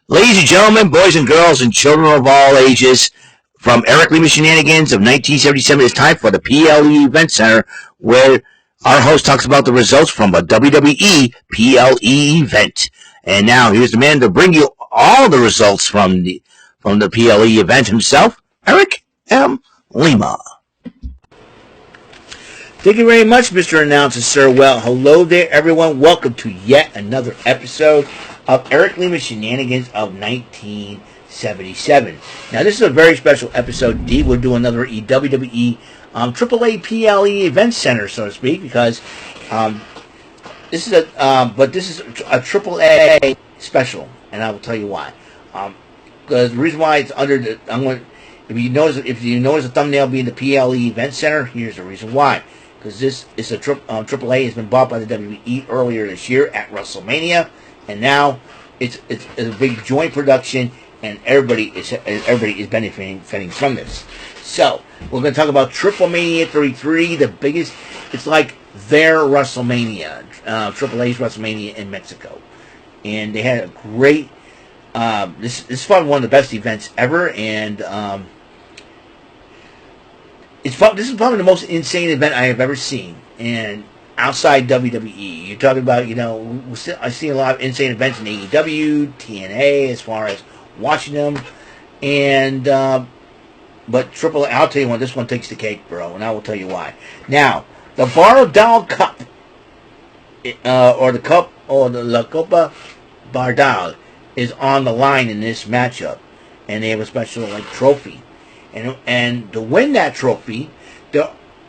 Ladies and gentlemen, boys and girls, and children of all ages, from Eric Lima Shenanigans of 1977, it's time for the PLE Event Center, where our host talks about the results from a WWE PLE event. And now here's the man to bring you all the results from the PLE event himself, Eric M. Lima. Thank you very much, Mr. Announcer, sir. Well, hello there, everyone. Welcome to yet another episode of Eric Lima Shenanigans of 1977. Now, this is a very special episode. Indeed, we'll do another WWE AAA PLE Event Center, so to speak, because this is a AAA special, and I will tell you why. Because the reason why it's under the if you notice the thumbnail being the PLE Event Center, here's the reason why. Because this is AAA has been bought by the WWE earlier this year at WrestleMania, and now it's a big joint production, and everybody is benefiting from this. So we're going to talk about TripleMania 33, the biggest. It's like their WrestleMania, AAA's WrestleMania in Mexico, and they had a great. This is probably one of the best events ever, and this is probably the most insane event I have ever seen, and outside WWE. You're talking about, I see a lot of insane events in AEW, TNA, as far as watching them, and but AAA, I'll tell you what, this one takes the cake, bro, and I will tell you why. Now, the Bardal Cup, or the Cup, or the La Copa Bardal, is on the line in this matchup, and they have a special trophy. And to win that trophy,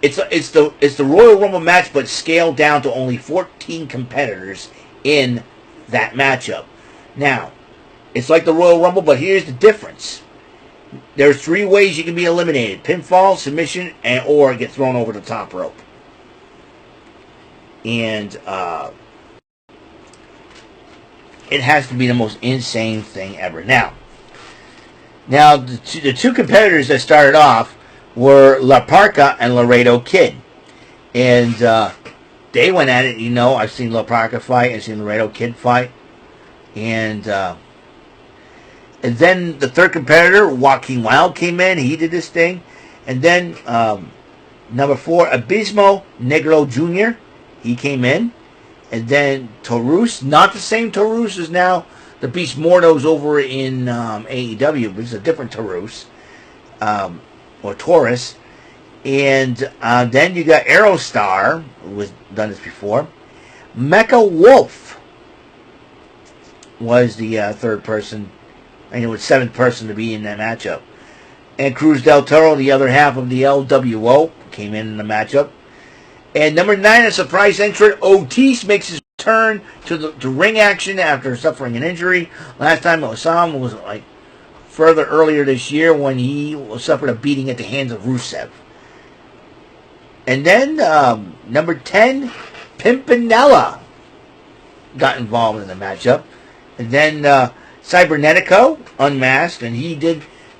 it's the Royal Rumble match, but scaled down to only 14 competitors in that matchup. Now, it's like the Royal Rumble, but here's the difference. There's 3 ways you can be eliminated: pinfall, submission, or get thrown over the top rope. And it has to be the most insane thing ever. Now, the two competitors that started off were La Parca and Laredo Kid. And they went at it, I've seen La Parca fight, I've seen Laredo Kid fight. And then the third competitor, Joaquin Wilde, came in. He did this thing. And then number 4, Abismo Negro Jr., he came in. And then Taurus, not the same Taurus as now the Beast Mordos over in AEW, but it's a different Taurus, or Taurus. And then you got Aerostar, who has done this before. Mecha Wolf was the third person, and it was 7th person to be in that matchup. And Cruz del Toro, the other half of the LWO, came in the matchup. And number 9, a surprise entrant, Otis, makes his return to ring action after suffering an injury. Last time I saw him was further earlier this year when he suffered a beating at the hands of Rusev. And then number 10, Pimpinella, got involved in the matchup. And then Cybernetico unmasked, and he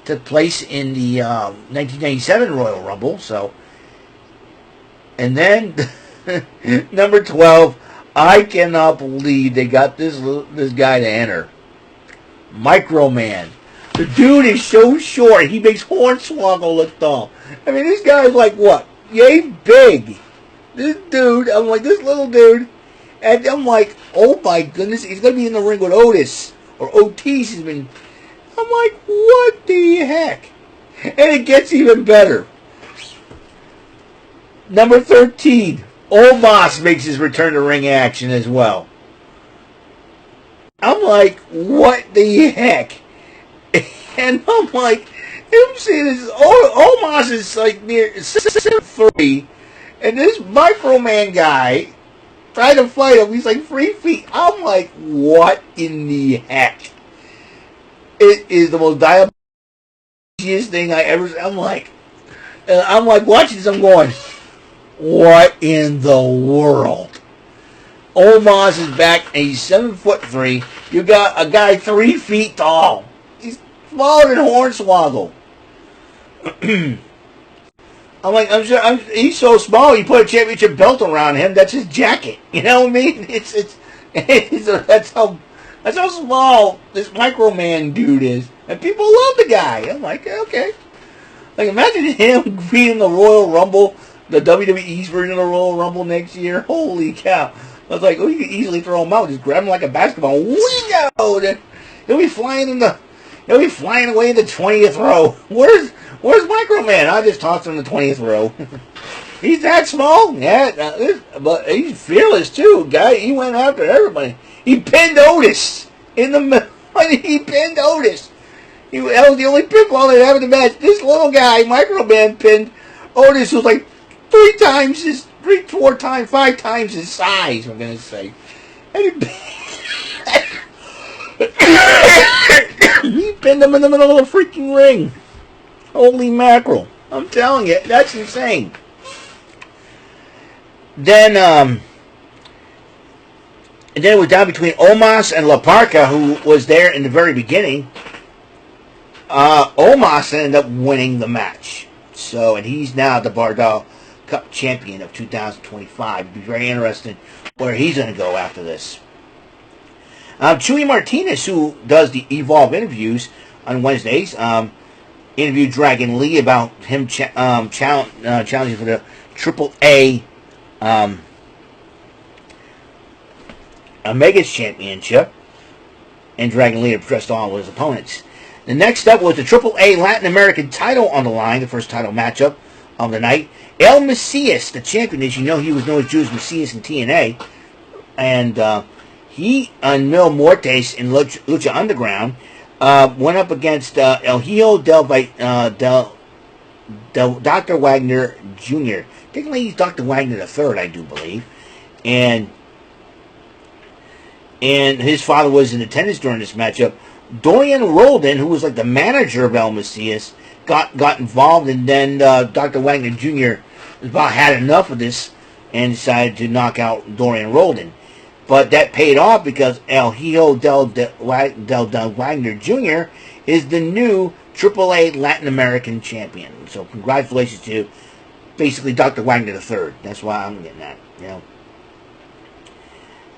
took place in the 1997 Royal Rumble. And then number 12, I cannot believe they got this guy to enter. Microman. The dude is so short, he makes Hornswoggle look tall. I mean, this guy's like, what? Yay big. This dude, I'm like, this little dude. And I'm like, oh my goodness, he's going to be in the ring with Otis. Or Otis. I'm like, what the heck? And it gets even better. Number 13, Omos makes his return to ring action as well. I'm like, what the heck? And I'm like, I'm seeing this, Omos is like near 6'3", and this Microman guy tried to fight him. He's like 3 feet. I'm like, what in the heck? It is the most diabolical thing I ever. I'm like watching this. I'm going, what in the world? Omos is back, and he's 7'3". You got a guy 3 feet tall. He's smaller than Hornswoggle. I'm like, he's so small. You put a championship belt around him. That's his jacket. You know what I mean? That's how That's how small this Microman dude is. And people love the guy. I'm like, okay. Like, imagine him being the Royal Rumble, the WWE's version of the Royal Rumble next year. Holy cow. I was like, oh, you could easily throw him out. Just grab him like a basketball. Wingo! He'll be flying away in the 20th row. Where's Microman? I just tossed him in the 20th row. He's that small? Yeah, but he's fearless too, guy. He went after everybody. He pinned Otis in the middle. He pinned Otis. That was the only pinfall they had in the match. This little guy, Microman, pinned Otis, who was like 5 times his size, I'm going to say. And he pinned him in the middle of the freaking ring. Holy mackerel. I'm telling you, that's insane. Then it was down between Omos and La Parca, who was there in the very beginning. Omos ended up winning the match. So, and he's now the Bardal Cup champion of 2025. It'll be very interesting where he's going to go after this. Chuy Martinez, who does the Evolve interviews on Wednesdays, interviewed Dragon Lee about him challenging for the AAA Megas Championship, and Dragon Lee addressed all of his opponents. The next up was the AAA Latin American title on the line, the first title matchup of the night. El Macias, the champion, as you know, he was known as Judas Macias in TNA, and he and Mil Muertes in Lucha Underground went up against El Hijo del Dr. Wagner Jr. Technically, he's Dr. Wagner III, I do believe, and his father was in attendance during this matchup. Dorian Roldan, who was like the manager of El Macias, got involved, and then Dr. Wagner Jr. about had enough of this and decided to knock out Dorian Roldan. But that paid off because El Hijo del Wagner Jr. is the new AAA Latin American champion. So congratulations to basically Dr. Wagner III. That's why I'm getting that, you know.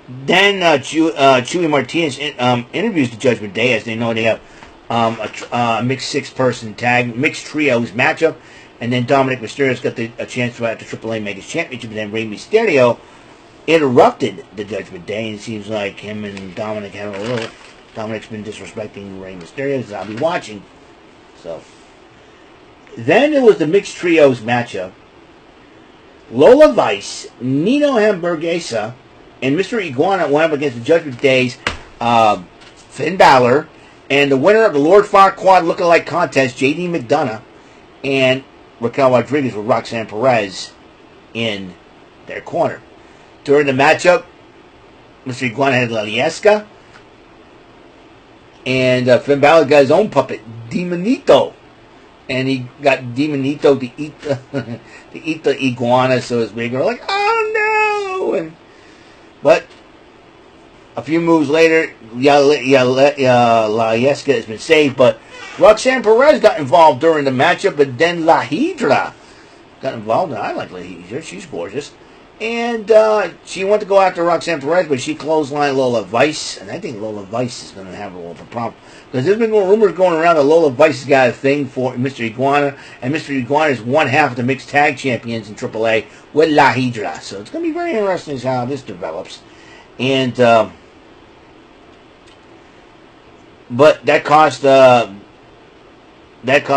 Then Chuy Martinez interviews the Judgment Day, as they know they have a mixed six-person tag, mixed trios matchup, and then Dominic Mysterio's got a chance to fight the AAA Megas Championship, and then Rey Mysterio interrupted the Judgment Day, and it seems like him and Dominic have a little... Dominic's been disrespecting Rey Mysterio, so I'll be watching. So, then it was the mixed trios matchup. Lola Vice, Nino Hamburguesa, and Mr. Iguana went up against the Judgment Day's Finn Balor, and the winner of the Lord Farquaad lookalike contest, J.D. McDonough, and Raquel Rodriguez with Roxanne Perez in their corner. During the matchup, Mr. Iguana had La Liesca, and Finn Balor got his own puppet, Demonito. And he got Demonito to eat the iguana, so his big girl like, oh no! But a few moves later, La Liesca has been saved, but Roxanne Perez got involved during the matchup, but then La Hydra got involved, and I like La Hydra. She's gorgeous. And she wanted to go after Roxanne Perez, but she clotheslined Lola Vice, and I think Lola Vice is going to have a little problem. Because there's been rumors going around that Lola Vice has got a thing for Mr. Iguana, and Mr. Iguana is one half of the mixed tag champions in AAA with La Hydra. So it's going to be very interesting as how this develops. And, but that cost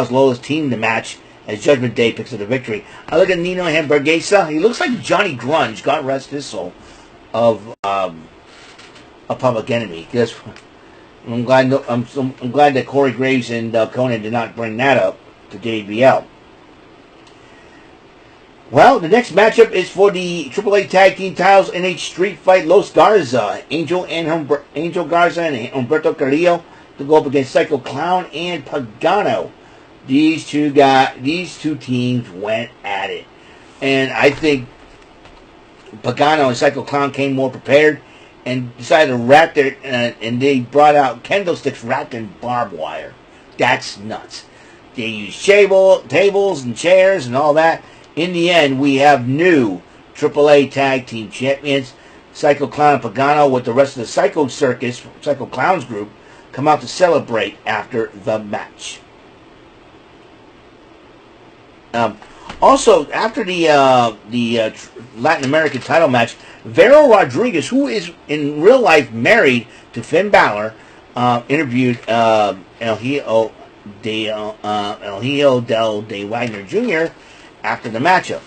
Lola's team the match, as Judgment Day picks up the victory. I look at Nino Hamburguesa. He looks like Johnny Grunge, God rest his soul, of Public Enemy. Because I'm glad that Corey Graves and Conan did not bring that up to JBL. Well, the next matchup is for the AAA Tag Team titles in a street fight. Los Garza, Angel Garza and Humberto Carrillo to go up against Psycho Clown and Pagano. These two teams went at it, and I think Pagano and Psycho Clown came more prepared and decided to wrap their and they brought out kendo sticks wrapped in barbed wire. That's nuts. They used tables and chairs and all that. In the end, we have new AAA Tag Team champions. Psycho Clown and Pagano with the rest of the Psycho Clowns group, come out to celebrate after the match. Also, after the Latin American title match, Vero Rodriguez, who is in real life married to Finn Balor, interviewed El Hijo del de Wagner Jr. after that matchup.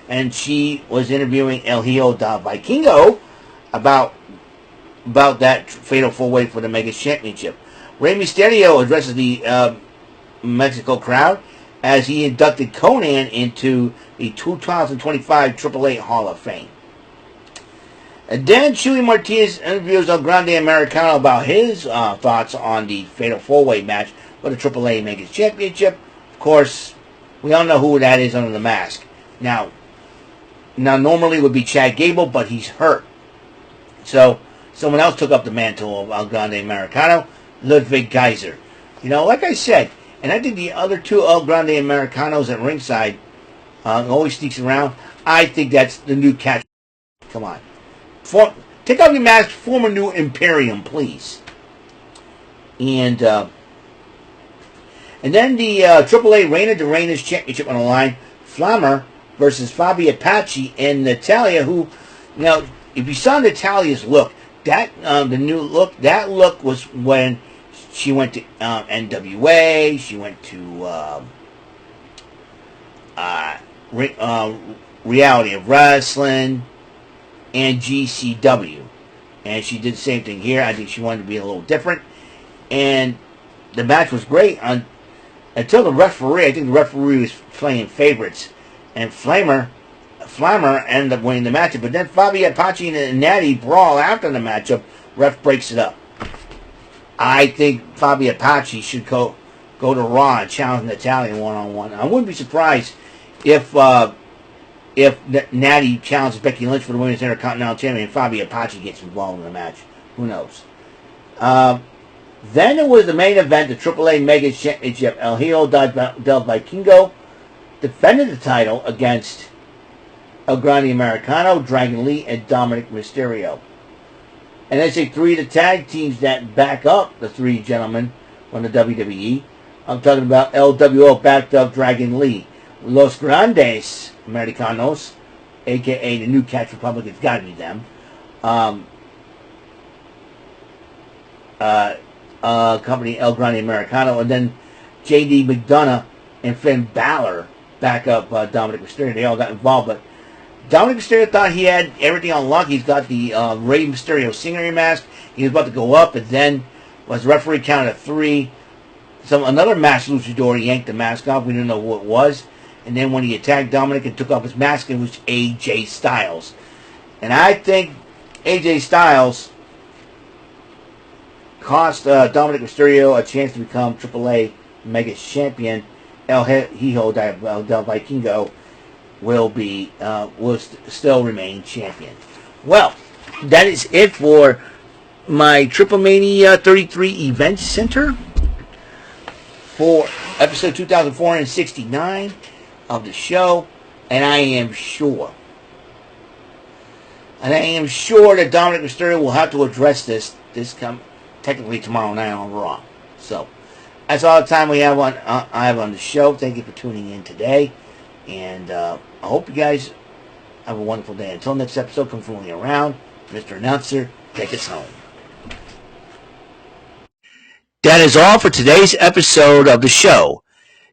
And she was interviewing El Hijo del Vikingo about that fatal 4-way for the Mega Championship. Rey Mysterio addresses the Mexico crowd as he inducted Conan into the 2025 AAA Hall of Fame. And then Chuy Martinez interviews El Grande Americano about his thoughts on the fatal 4-way match for the AAA Mega Championship. Of course, we all know who that is under the mask. Now normally it would be Chad Gable, but he's hurt. So someone else took up the mantle of El Grande Americano, Ludwig Kaiser. Like I said, and I think the other two El Grande Americanos at ringside always sneaks around. I think that's the new catch. Come on. Take off your mask, form a new Imperium, please. And then the AAA Reina de Reinas Championship on the line. Flammer versus Fabi Apache and Natalia, who, if you saw Natalia's look, the new look, that look was when she went to NWA, she went to Reality of Wrestling, and GCW. And she did the same thing here. I think she wanted to be a little different. And the match was great until the referee. I think the referee was playing favorites. And Flammer ended up winning the matchup. But then Fabi Apache and Natty brawl after the matchup. Ref breaks it up. I think Fabi Apache should go to Raw and challenge Natalia one-on-one. I wouldn't be surprised if Natty challenges Becky Lynch for the Women's Intercontinental Champion and Fabi Apache gets involved in the match. Who knows? Then it was the main event, the AAA Mega Championship. El Hijo del Vikingo defended the title against El Grande Americano, Dragon Lee, and Dominic Mysterio. And they say three of the tag teams that back up the three gentlemen from the WWE. I'm talking about LWO backed up Dragon Lee. Los Grandes Americanos, a.k.a. the New Catch Republic, it's got to be them. Company El Grande Americano, and then J.D. McDonough and Finn Balor back up Dominic Mysterio. They all got involved, but Dominic Mysterio thought he had everything on lock. He's got the Rey Mysterio Stingray mask. He was about to go up, and then was referee counted at 3. Another masked luchador yanked the mask off. We didn't know who it was. And then when he attacked Dominic and took off his mask, it was AJ Styles. And I think AJ Styles cost Dominic Mysterio a chance to become AAA Mega Champion. El Hijo del Vikingo will still remain champion. Well, that is it for my TripleMania 33 Event Center for episode 2469 of the show, and I am sure that Dominic Mysterio will have to address this technically tomorrow night on Raw. So that's all the time we have I have on the show. Thank you for tuning in today, and I hope you guys have a wonderful day. Until next episode, come fooling around. Mr. Announcer, take us home. That is all for today's episode of the show.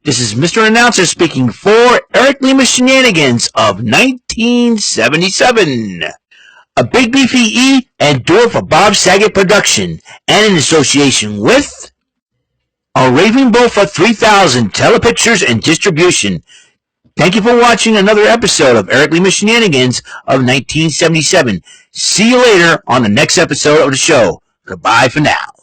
This is Mr. Announcer speaking for Eric Lima Shenanigans of 1977. A Big Beefy E and do it for Bob Saget production, and in association with a Raving Bull for 3000 Telepictures and Distribution. Thank you for watching another episode of Eric Lima Shenanigans of 1977. See you later on the next episode of the show. Goodbye for now.